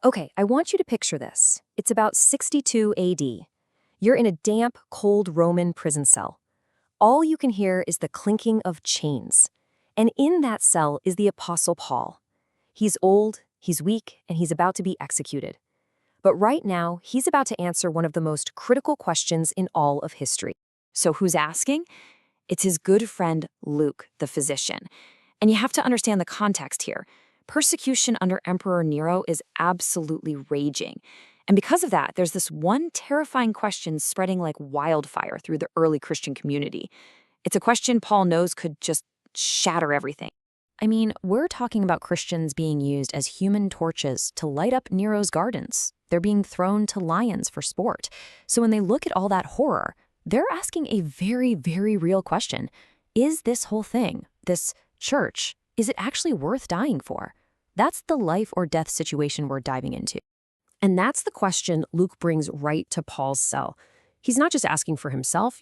Okay, I want you to picture this. It's about 62 AD. You're in a damp, cold Roman prison cell. All you can hear is the clinking of chains. And in that cell is the Apostle Paul. He's old, he's weak, and he's about to be executed. But right now, he's about to answer one of the most critical questions in all of history. So who's asking? It's his good friend Luke, the physician. And you have to understand the context here. Persecution under Emperor Nero is absolutely raging. And because of that, there's this one terrifying question spreading like wildfire through the early Christian community. It's a question Paul knows could just shatter everything. I mean, we're talking about Christians being used as human torches to light up Nero's gardens. They're being thrown to lions for sport. So when they look at all that horror, they're asking a very, very real question. Is this whole thing, this church, is it actually worth dying for? That's the life or death situation we're diving into. And that's the question Luke brings right to Paul's cell. He's not just asking for himself,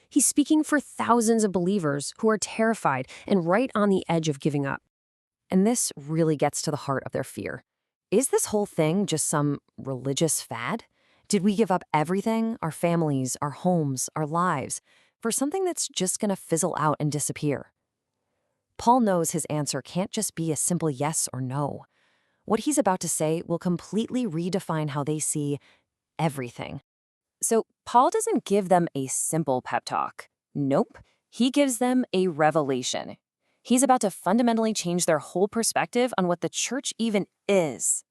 he's speaking for thousands of believers who are terrified and right on the edge of giving up. And this really gets to the heart of their fear. Is this whole thing just some religious fad? Did we give up everything, our families, our homes, our lives, for something that's just going to fizzle out and disappear? Paul knows his answer can't just be a simple yes or no. What he's about to say will completely redefine how they see everything. So Paul doesn't give them a simple pep talk. Nope, he gives them a revelation. He's about to fundamentally change their whole perspective on what the church even is.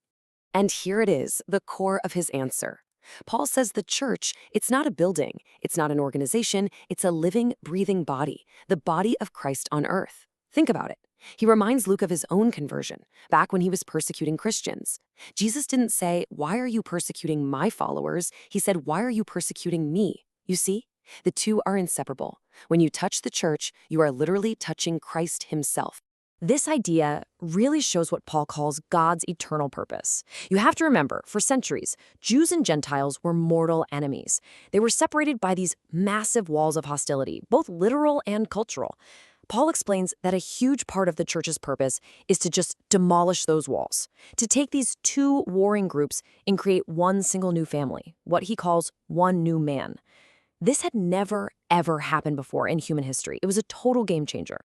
And here it is, the core of his answer. Paul says the church, it's not a building, it's not an organization, it's a living, breathing body, the body of Christ on earth. Think about it. He reminds Luke of his own conversion, back when he was persecuting Christians. Jesus didn't say, "Why are you persecuting my followers?" He said, "Why are you persecuting me?" You see? The two are inseparable. When you touch the church, you are literally touching Christ himself. This idea really shows what Paul calls God's eternal purpose. You have to remember, for centuries, Jews and Gentiles were mortal enemies. They were separated by these massive walls of hostility, both literal and cultural. Paul explains that a huge part of the church's purpose is to just demolish those walls, to take these two warring groups and create one single new family, what he calls one new man. This had never, ever happened before in human history. It was a total game changer.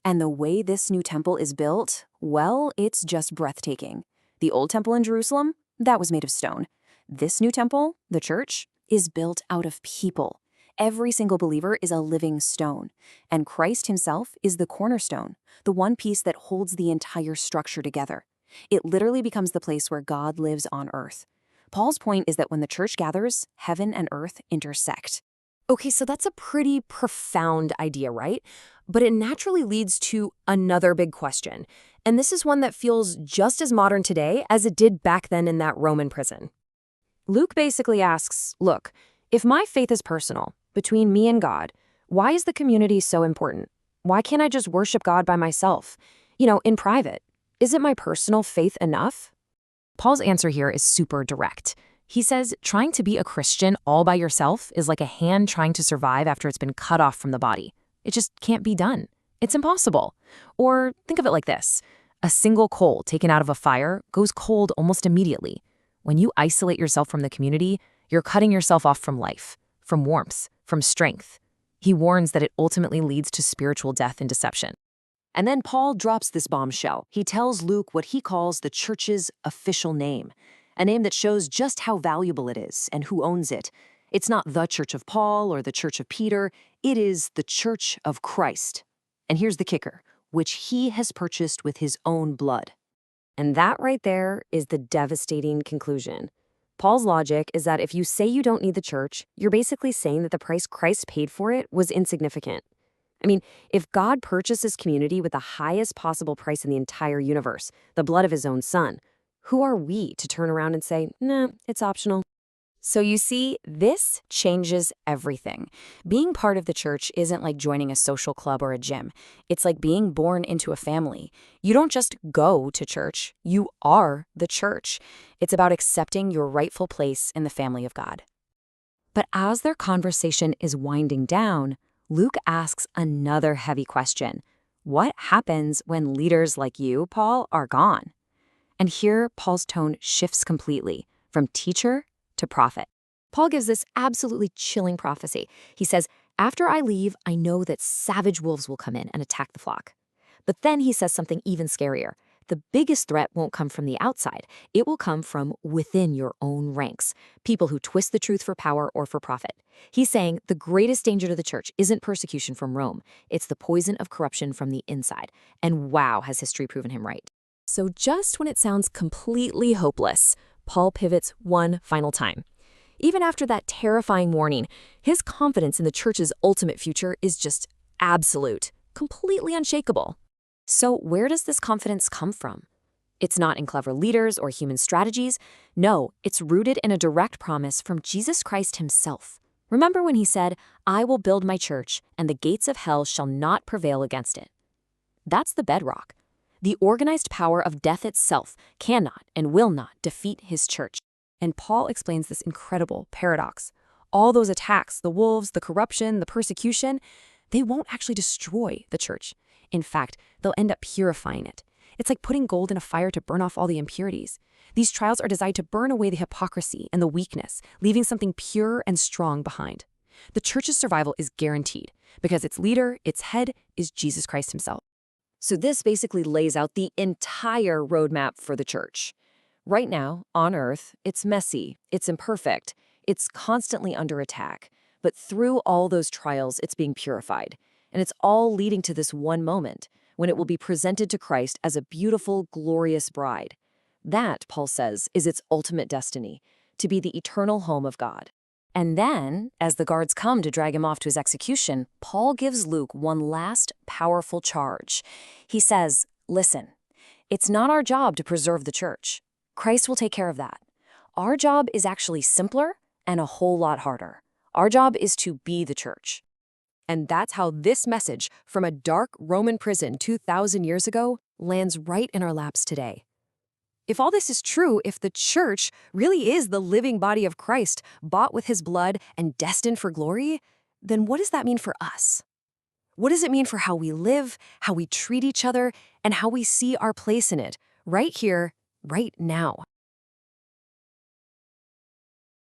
And the way this new temple is built, well, it's just breathtaking. The old temple in Jerusalem, that was made of stone. This new temple, the church, is built out of people. Every single believer is a living stone, and Christ himself is the cornerstone, the one piece that holds the entire structure together. It literally becomes the place where God lives on earth. Paul's point is that when the church gathers, heaven and earth intersect. Okay, so that's a pretty profound idea, right? But it naturally leads to another big question, and this is one that feels just as modern today as it did back then in that Roman prison. Luke basically asks, look, if my faith is personal, between me and God, why is the community so important? Why can't I just worship God by myself? In private. Isn't my personal faith enough? Paul's answer here is super direct. He says trying to be a Christian all by yourself is like a hand trying to survive after it's been cut off from the body. It just can't be done. It's impossible. Or think of it like this. A single coal taken out of a fire goes cold almost immediately. When you isolate yourself from the community, you're cutting yourself off from life, from warmth, from strength. He warns that it ultimately leads to spiritual death and deception. And then Paul drops this bombshell. He tells Luke what he calls the church's official name, a name that shows just how valuable it is and who owns it. It's not the Church of Paul or the Church of Peter. It is the Church of Christ. And here's the kicker, which he has purchased with his own blood. And that right there is the devastating conclusion. Paul's logic is that if you say you don't need the church, you're basically saying that the price Christ paid for it was insignificant. I mean, if God purchases community with the highest possible price in the entire universe, the blood of his own son, who are we to turn around and say, nah, it's optional? So you see, this changes everything. Being part of the church isn't like joining a social club or a gym. It's like being born into a family. You don't just go to church, you are the church. It's about accepting your rightful place in the family of God. But as their conversation is winding down, Luke asks another heavy question. What happens when leaders like you, Paul, are gone? And here, Paul's tone shifts completely, from teacher to prophet. Paul gives this absolutely chilling prophecy. He says, "After I leave, I know that savage wolves will come in and attack the flock." But then he says something even scarier. The biggest threat won't come from the outside. It will come from within your own ranks, people who twist the truth for power or for profit. He's saying the greatest danger to the church isn't persecution from Rome. It's the poison of corruption from the inside. And wow, has history proven him right. So just when it sounds completely hopeless, Paul pivots one final time. Even after that terrifying warning, his confidence in the church's ultimate future is just absolute, completely unshakable. So where does this confidence come from? It's not in clever leaders or human strategies. No, it's rooted in a direct promise from Jesus Christ himself. Remember when he said, "I will build my church, and the gates of hell shall not prevail against it." That's the bedrock. The organized power of death itself cannot and will not defeat his church. And Paul explains this incredible paradox. All those attacks, the wolves, the corruption, the persecution, they won't actually destroy the church. In fact, they'll end up purifying it. It's like putting gold in a fire to burn off all the impurities. These trials are designed to burn away the hypocrisy and the weakness, leaving something pure and strong behind. The church's survival is guaranteed because its leader, its head, is Jesus Christ himself. So this basically lays out the entire roadmap for the church. Right now, on earth, it's messy, it's imperfect, it's constantly under attack. But through all those trials, it's being purified. And it's all leading to this one moment, when it will be presented to Christ as a beautiful, glorious bride. That, Paul says, is its ultimate destiny, to be the eternal home of God. And then, as the guards come to drag him off to his execution, Paul gives Luke one last powerful charge. He says, "Listen, it's not our job to preserve the church. Christ will take care of that. Our job is actually simpler and a whole lot harder. Our job is to be the church." And that's how this message from a dark Roman prison 2,000 years ago lands right in our laps today. If all this is true, if the church really is the living body of Christ, bought with his blood and destined for glory, then what does that mean for us? What does it mean for how we live, how we treat each other, and how we see our place in it, right here, right now?